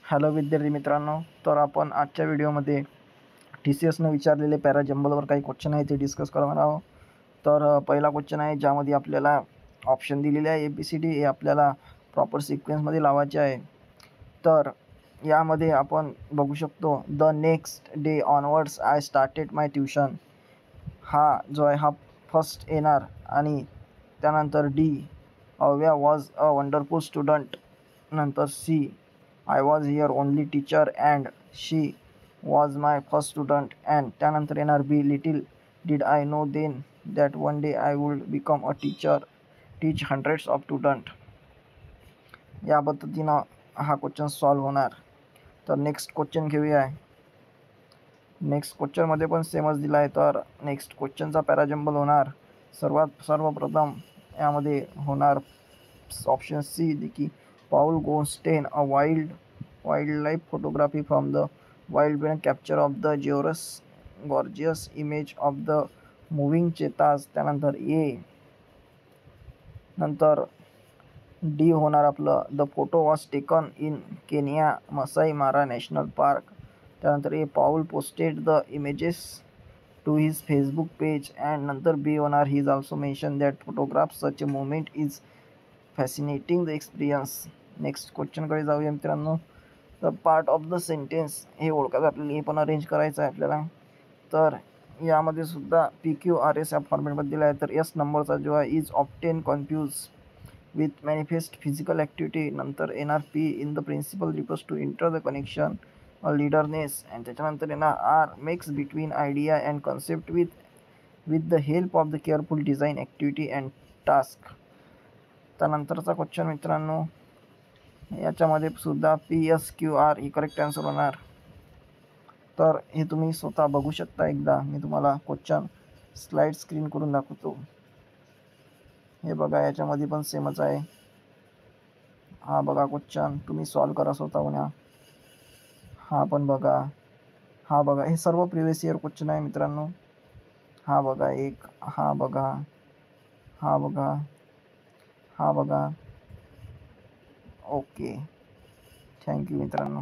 Hello विद्यार्थी मित्रांनो, तर आपण आजच्या व्हिडिओमध्ये TCSनं विचारलेले पॅरा जंबलवर काही क्वेश्चन आहे ते डिस्कस करणार आहोत. तर पहिला क्वेश्चन आहे ज्यामध्ये आपल्याला ऑप्शन दिलेले आहे ABCD हे आपल्याला प्रॉपर सिक्वेन्समध्ये लावायचे आहे. तर यामध्ये आपण बघू शकतो the next day onwards I started my tuition. हा जो आहे हा फर्स्ट येणार आणि त्यानंतर D अव्या was a wonderful student. नंतर C I was here only teacher and she was my first student. And त्यानंतर येणार B little did I know then that one day I would become a teacher, teach hundreds of students. या पद्धतीनं हा question solve होणार. तर next question घेऊया. Next क्वेश्चनमध्ये पण सेमच दिला आहे. तर नेक्स्ट क्वेश्चनचा पॅराजंबल होणार सर्वप्रथम यामध्ये होणार ऑप्शन सी की पाऊल गोन्स्टेन अ wildlife photography from the wild brain capture of the gorgeous image of the moving cheetahs. त्यानंतर ए नंतर डी होणार आपलं the photo was taken in Kenya Masai Mara national park. त्यानंतर A Paul posted the images to his Facebook page. And नंतर B होणार he is also mention that photograph such a moment is fascinating the experience. Next क्वेश्चनकडे जाऊया मित्रांनो. तर part of the sentence हे ओळखायचं आपल्याला, हे पण अरेंज करायचं आहे आपल्याला. तर यामध्ये सुद्धा PQRS या फॉर्मॅटमध्ये दिला आहे. तर एस नंबरचा जो आहे is often confuse with manifest physical activity. नंतर येणार P in the principle refers to inter the connection leaderness. आणि त्याच्यानंतर येणार R makes between idea and concept with the help of the careful design activity and task. त्यानंतरचा question मित्रांनो याच्यामध्ये सुद्धा PSQR ही correct answer होणार. तर हे तुम्ही स्वतः बघू शकता. एकदा मी तुम्हाला क्वेश्चन स्लाइड स्क्रीन करून दाखवतो. हे बघा याच्यामध्ये पण सेमच आहे. हा बघा क्वेश्चन तुम्ही सॉल्व करा स्वतःहून. हा पण बघा, हा बघा, हे सर्व प्रिव्हियस इयर क्वेश्चन आहे मित्रांनो. हा बघा एक, हा बघा, हा बघा, हा बघा. ओके, थँक्यू मित्रांनो.